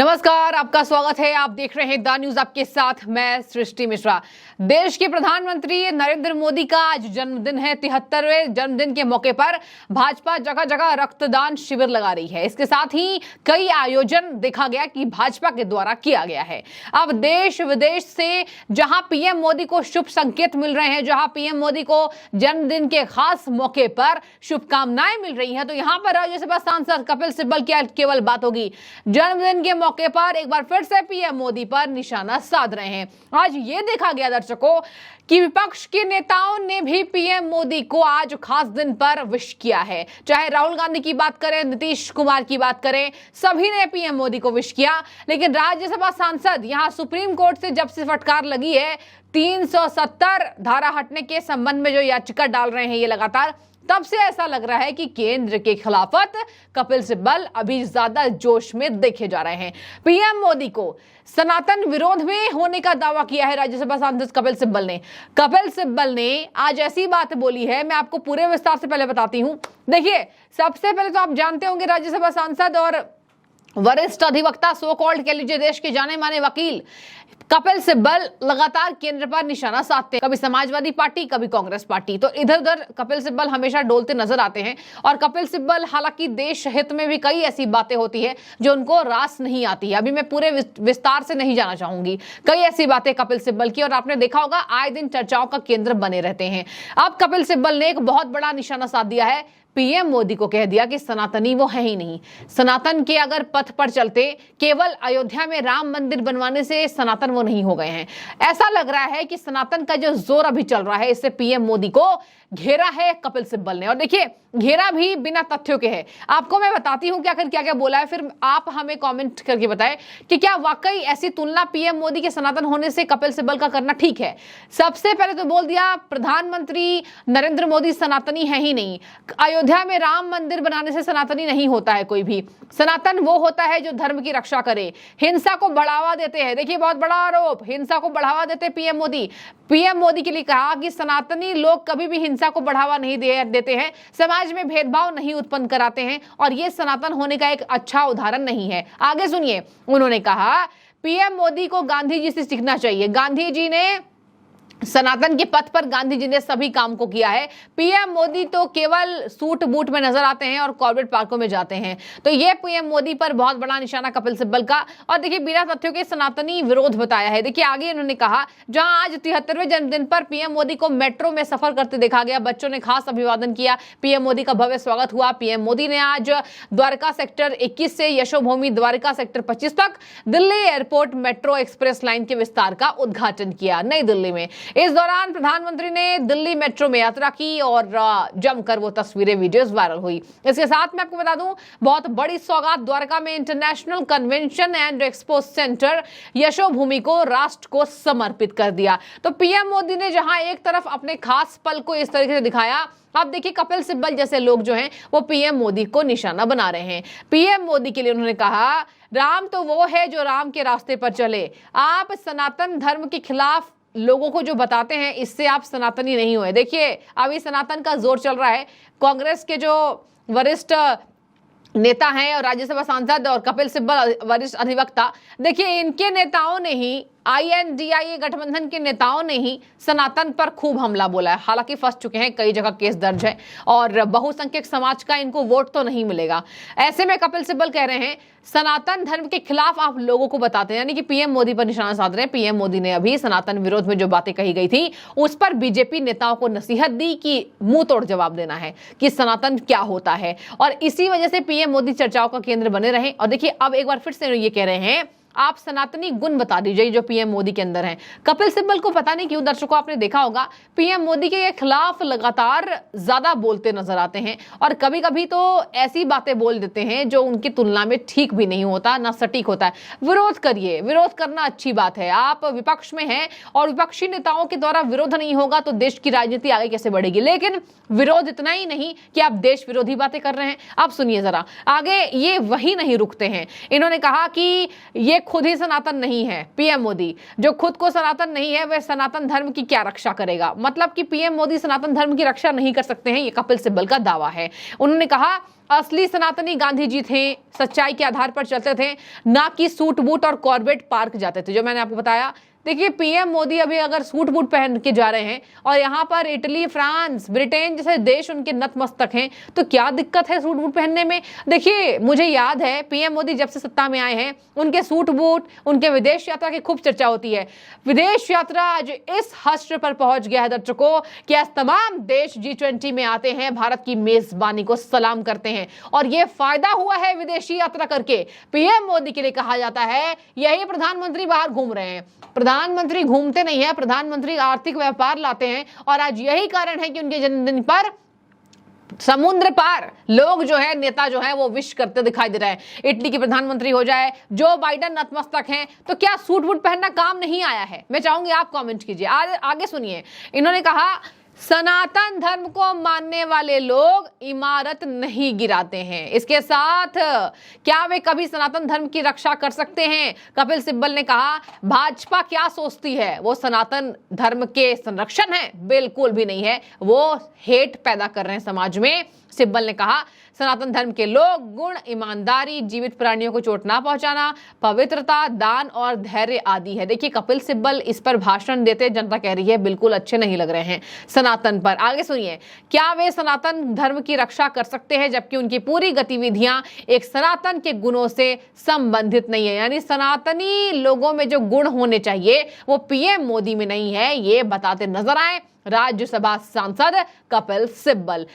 नमस्कार, आपका स्वागत है। आप देख रहे हैं द न्यूज, आपके साथ मैं सृष्टि मिश्रा। देश के प्रधानमंत्री नरेंद्र मोदी का आज जन्मदिन है। 73वें जन्मदिन के मौके पर भाजपा जगह जगह रक्तदान शिविर लगा रही है। इसके साथ ही कई आयोजन देखा गया कि भाजपा के द्वारा किया गया है। अब देश विदेश से जहां पीएम मोदी को शुभ संकेत मिल रहे हैं, जहां पीएम मोदी को जन्मदिन के खास मौके पर शुभकामनाएं मिल रही हैं, तो यहां पर राज्यसभा सांसद कपिल सिब्बल की केवल बात होगी। जन्मदिन के मौके पर एक बार फिर से पीएम मोदी पर निशाना साध रहे हैं। आज ये देखा गया दर्शकों कि विपक्ष के नेताओं ने भी पीएम मोदी को आज खास दिन पर विश किया है। चाहे राहुल गांधी की बात करें, नीतीश कुमार की बात करें, सभी ने पीएम मोदी को विश किया। लेकिन राज्यसभा सांसद यहां सुप्रीम कोर्ट से जब से फटकार लगी है 370 धारा हटने के संबंध में जो याचिका डाल रहे हैं ये लगातार, तब से ऐसा लग रहा है कि केंद्र के खिलाफत कपिल सिब्बल अभी ज्यादा जोश में देखे जा रहे हैं। पीएम मोदी को सनातन विरोध में होने का दावा किया है राज्यसभा सांसद कपिल सिब्बल ने। कपिल सिब्बल ने आज ऐसी बात बोली है, मैं आपको पूरे विस्तार से पहले बताती हूं। देखिए, सबसे पहले तो आप जानते होंगे राज्यसभा सांसद और वरिष्ठ अधिवक्ता, सो कॉल्ड कह लीजिए देश के जाने माने वकील कपिल सिब्बल लगातार केंद्र पर निशाना साधते हैं। कभी समाजवादी पार्टी, कभी कांग्रेस पार्टी, तो इधर उधर कपिल सिब्बल हमेशा डोलते नजर आते हैं। और कपिल सिब्बल हालांकि देश हित में भी कई ऐसी बातें होती है जो उनको रास नहीं आती है। अभी मैं पूरे विस्तार से नहीं जाना चाहूंगी। कई ऐसी बातें कपिल सिब्बल की, और आपने देखा होगा आए दिन चर्चाओं का केंद्र बने रहते हैं। अब कपिल सिब्बल ने एक बहुत बड़ा निशाना साध दिया है। पीएम मोदी को कह दिया कि सनातनी वो है ही नहीं। सनातन के अगर पथ पर चलते, केवल अयोध्या में राम मंदिर बनवाने से सनातन वो नहीं हो गए हैं। ऐसा लग रहा है कि सनातन का जो जोर अभी चल रहा है, इससे पीएम मोदी को घेरा है कपिल सिब्बल ने। और देखिए, घेरा भी बिना तथ्यों के है। आपको मैं बताती हूं कि आखिर क्या क्या बोला है, फिर आप हमें कमेंट करके बताएं कि क्या वाकई ऐसी तुलना पीएम मोदी के सनातन होने से कपिल सिब्बल का करना ठीक है। सबसे पहले तो बोल दिया प्रधानमंत्री नरेंद्र मोदी सनातनी है ही नहीं। अयोध्या में राम मंदिर बनाने से सनातनी नहीं होता है कोई भी। सनातन वो होता है जो धर्म की रक्षा करे, हिंसा को बढ़ावा देते हैं। देखिए, बहुत बड़ा आरोप, हिंसा को बढ़ावा देते पीएम मोदी। पीएम मोदी के लिए कहा कि सनातनी लोग कभी भी हिंसा को बढ़ावा नहीं देते हैं, समाज में भेदभाव नहीं उत्पन्न कराते हैं, और ये सनातन होने का एक अच्छा उदाहरण नहीं है। आगे सुनिए, उन्होंने कहा पीएम मोदी को गांधी जी से सीखना चाहिए। गांधी जी ने सनातन के पथ पर, गांधी जी ने सभी काम को किया है। पीएम मोदी तो केवल सूट बूट में नजर आते हैं और कॉर्बेट पार्कों में जाते हैं। तो ये पीएम मोदी पर बहुत बड़ा निशाना कपिल सिब्बल का। और देखिए, बिना तथ्यों के सनातनी विरोध बताया है। देखिए आगे उन्होंने कहा, जहां आज 73वें जन्मदिन पर पीएम मोदी को मेट्रो में सफर करते देखा गया, बच्चों ने खास अभिवादन किया, पीएम मोदी का भव्य स्वागत हुआ। पीएम मोदी ने आज द्वारका सेक्टर 21 से यशोभूमि द्वारका सेक्टर 25 तक Delhi airport metro express line के विस्तार का उद्घाटन किया नई दिल्ली में। इस दौरान प्रधानमंत्री ने दिल्ली मेट्रो में यात्रा की और जमकर वो तस्वीरें, वीडियोस वायरल हुई। इसके साथ मैं आपको बता दूं, बहुत बड़ी सौगात द्वारका में international convention and expo centre Yashobhoomi को राष्ट्र को समर्पित कर दिया। तो पीएम मोदी ने जहां एक तरफ अपने खास पल को इस तरीके से दिखाया, अब देखिए कपिल सिब्बल जैसे लोग जो हैं वो पीएम मोदी को निशाना बना रहे हैं। पीएम मोदी के लिए उन्होंने कहा, राम तो वो है जो राम के रास्ते पर चले। आप सनातन धर्म के खिलाफ लोगों को जो बताते हैं, इससे आप सनातनी नहीं हुए। देखिए, अभी सनातन का जोर चल रहा है। कांग्रेस के जो वरिष्ठ नेता हैं और राज्यसभा सांसद और कपिल सिब्बल वरिष्ठ अधिवक्ता, देखिए इनके नेताओं ने ही, INDIA गठबंधन के नेताओं ने ही सनातन पर खूब हमला बोला है। हालांकि फंस चुके हैं, कई जगह केस दर्ज है और बहुसंख्यक समाज का इनको वोट तो नहीं मिलेगा। ऐसे में कपिल सिब्बल कह रहे हैं सनातन धर्म के खिलाफ आप लोगों को बताते हैं, यानी कि पीएम मोदी पर निशाना साध रहे हैं। पीएम मोदी ने अभी सनातन विरोध में जो बातें कही गई थी उस पर बीजेपी नेताओं को नसीहत दी कि मुंह तोड़ जवाब देना है कि सनातन क्या होता है, और इसी वजह से पीएम मोदी चर्चाओं का केंद्र बने रहे। और देखिए, अब एक बार फिर से ये कह रहे हैं, आप सनातनी गुण बता दीजिए जो पीएम मोदी के अंदर है। कपिल सिब्बल को पता नहीं क्यों, दर्शकों आपने देखा होगा, पीएम मोदी के खिलाफ लगातार ज्यादा बोलते नजर आते हैं, और कभी कभी तो ऐसी बातें बोल देते हैं जो उनकी तुलना में ठीक भी नहीं होता, ना सटीक होता है। विरोध करिए, विरोध करना अच्छी बात है। आप विपक्ष में हैं और विपक्षी नेताओं के द्वारा विरोध नहीं होगा तो देश की राजनीति आगे कैसे बढ़ेगी। लेकिन विरोध इतना ही नहीं कि आप देश विरोधी बातें कर रहे हैं। आप सुनिए जरा आगे, ये वही नहीं रुकते हैं। इन्होंने कहा कि ये खुद ही सनातन नहीं है। पीएम मोदी जो खुद को सनातन नहीं है, वह सनातन धर्म की क्या रक्षा करेगा। मतलब कि पीएम मोदी सनातन धर्म की रक्षा नहीं कर सकते हैं, ये कपिल सिब्बल का दावा है। उन्होंने कहा असली सनातनी गांधी जी थे, सच्चाई के आधार पर चलते थे, ना कि सूट बूट और कॉर्बेट पार्क जाते थे, जो मैंने आपको बताया। देखिए पीएम मोदी अभी अगर सूट बूट पहन के जा रहे हैं और यहाँ पर इटली, फ्रांस, ब्रिटेन जैसे देश उनके नतमस्तक हैं, तो क्या दिक्कत है सूट बूट पहनने में। देखिए मुझे याद है पीएम मोदी जब से सत्ता में आए हैं, उनके सूट बूट, उनके विदेश यात्रा की खूब चर्चा होती है। विदेश यात्रा आज इस हद पर पहुंच गया है दर्शकों कि आज तमाम देश G20 में आते हैं, भारत की मेजबानी को सलाम करते हैं, और ये फायदा हुआ है विदेशी यात्रा करके। पीएम मोदी के लिए कहा जाता है यही प्रधानमंत्री बाहर घूम रहे हैं। प्रधानमंत्री घूमते नहीं है, प्रधानमंत्री आर्थिक व्यापार लाते हैं, और आज यही कारण है कि उनके जन्मदिन पर समुद्र पार लोग जो है, नेता जो है वो विश करते दिखाई दे रहे हैं। इटली के प्रधानमंत्री हो जाए, जो बाइडेन नतमस्तक हैं, तो क्या सूट बूट पहनना काम नहीं आया है? मैं चाहूंगी आप कमेंट कीजिए। आगे सुनिए, इन्होंने कहा सनातन धर्म को मानने वाले लोग इमारत नहीं गिराते हैं। इसके साथ क्या वे कभी सनातन धर्म की रक्षा कर सकते हैं? कपिल सिब्बल ने कहा भाजपा क्या सोचती है, वो सनातन धर्म के संरक्षण है? बिल्कुल भी नहीं है, वो हेट पैदा कर रहे हैं समाज में। सिब्बल ने कहा सनातन धर्म के लोग गुण, ईमानदारी, जीवित प्राणियों को चोट ना पहुंचाना, पवित्रता, दान और धैर्य आदि है। देखिए कपिल सिब्बल इस पर भाषण देते जनता कह रही है बिल्कुल अच्छे नहीं लग रहे हैं सनातन पर। आगे सुनिए, क्या वे सनातन धर्म की रक्षा कर सकते हैं जबकि उनकी पूरी गतिविधियां एक सनातन के गुणों से संबंधित नहीं है? यानी सनातनी लोगों में जो गुण होने चाहिए वो पीएम मोदी में नहीं है, ये बताते नजर आए राज्यसभा सांसद कपिल सिब्बल।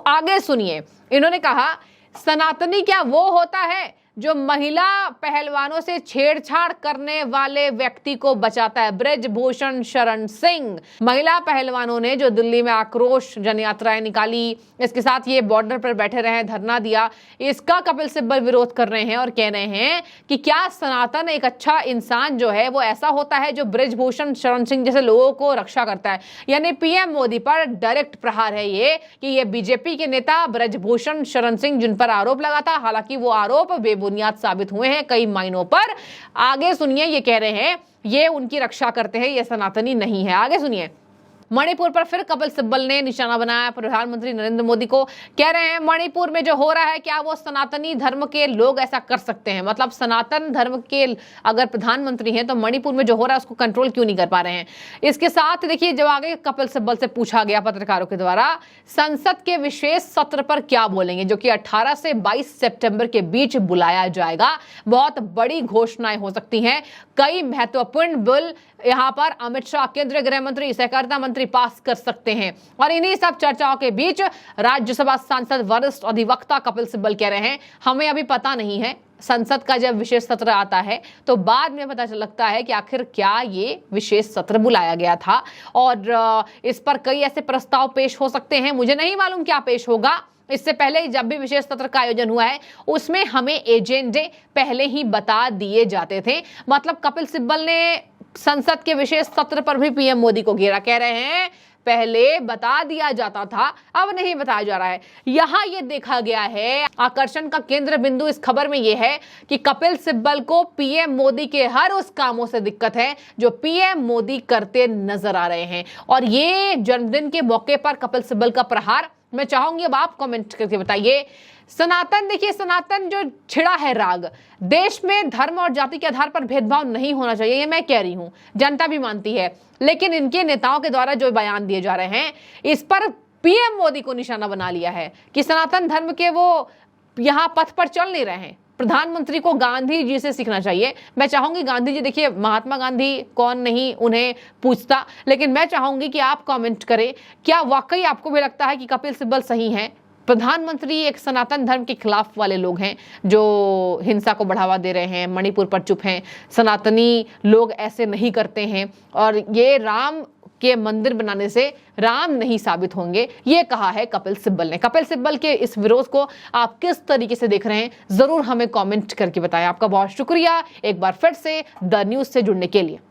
आगे सुनिए, इन्होंने कहा सनातनी क्या वो होता है जो महिला पहलवानों से छेड़छाड़ करने वाले व्यक्ति को बचाता है? ब्रजभूषण शरण सिंह, महिला पहलवानों ने जो दिल्ली में आक्रोश जन यात्राएं निकाली, इसके साथ ये बॉर्डर पर बैठे रहे, धरना दिया, इसका कपिल सिब्बल विरोध कर रहे हैं और कह रहे हैं कि क्या सनातन एक अच्छा इंसान जो है वो ऐसा होता है जो ब्रजभूषण शरण सिंह जैसे लोगों को रक्षा करता है? यानी पीएम मोदी पर डायरेक्ट प्रहार है ये कि ये बीजेपी के नेता ब्रजभूषण शरण सिंह जिन पर आरोप लगा था, हालांकि वो आरोप बुनियाद साबित हुए हैं कई मायनों पर। आगे सुनिए, ये कह रहे हैं ये उनकी रक्षा करते हैं, ये सनातनी नहीं है। आगे सुनिए, मणिपुर पर फिर कपिल सिब्बल ने निशाना बनाया प्रधानमंत्री नरेंद्र मोदी को। कह रहे हैं मणिपुर में जो हो रहा है क्या वो सनातनी धर्म के लोग ऐसा कर सकते हैं? मतलब सनातन धर्म के अगर प्रधानमंत्री हैं तो मणिपुर में जो हो रहा है उसको कंट्रोल क्यों नहीं कर पा रहे हैं? इसके साथ देखिए जब आगे कपिल सिब्बल से पूछा गया पत्रकारों के द्वारा संसद के विशेष सत्र पर क्या बोलेंगे, जो कि 18 से 22 सितंबर के बीच बुलाया जाएगा। बहुत बड़ी घोषणाएं हो सकती हैं, कई महत्वपूर्ण बिल यहां पर अमित शाह, केंद्रीय गृह मंत्री, सहकारिता मंत्री पास कर सकते हैं। और इन्हीं सब चर्चाओं के बीच राज्यसभा सांसद वरिष्ठ अधिवक्ता कपिल सिब्बल कह रहे हैं हमें अभी पता नहीं है, संसद का जब विशेष सत्र आता है तो बाद में पता लगता है कि आखिर क्या ये विशेष सत्र बुलाया गया था, और इस पर कई ऐसे प्रस्ताव पेश हो सकते हैं। मुझे नहीं मालूम क्या पेश होगा। इससे पहले जब भी विशेष सत्र का आयोजन हुआ है उसमें हमें एजेंडे पहले ही बता दिए जाते थे। मतलब कपिल सिब्बल ने संसद के विशेष सत्र पर भी पीएम मोदी को घेरा, कह रहे हैं पहले बता दिया जाता था, अब नहीं बताया जा रहा है। यहां ये देखा गया है, आकर्षण का केंद्र बिंदु इस खबर में यह है कि कपिल सिब्बल को पीएम मोदी के हर उस कामों से दिक्कत है जो पीएम मोदी करते नजर आ रहे हैं। और ये जन्मदिन के मौके पर कपिल सिब्बल का प्रहार, मैं चाहूंगी अब आप कमेंट करके बताइए। सनातन, देखिए सनातन जो छिड़ा है राग, देश में धर्म और जाति के आधार पर भेदभाव नहीं होना चाहिए, ये मैं कह रही हूं, जनता भी मानती है, लेकिन इनके नेताओं के द्वारा जो बयान दिए जा रहे हैं इस पर पीएम मोदी को निशाना बना लिया है कि सनातन धर्म के वो यहां पथ पर चल नहीं रहे हैं। प्रधानमंत्री को गांधी जी से सीखना चाहिए। मैं चाहूंगी गांधी जी, देखिए महात्मा गांधी कौन नहीं उन्हें पूछता, लेकिन मैं चाहूंगी कि आप कमेंट करें, क्या वाकई आपको भी लगता है कि कपिल सिब्बल सही हैं? प्रधानमंत्री एक सनातन धर्म के खिलाफ वाले लोग हैं जो हिंसा को बढ़ावा दे रहे हैं, मणिपुर पर चुप हैं, सनातनी लोग ऐसे नहीं करते हैं, और ये राम के मंदिर बनाने से राम नहीं साबित होंगे, ये कहा है कपिल सिब्बल ने। कपिल सिब्बल के इस विरोध को आप किस तरीके से देख रहे हैं जरूर हमें कमेंट करके बताएं। आपका बहुत शुक्रिया एक बार फिर से द न्यूज़ से जुड़ने के लिए।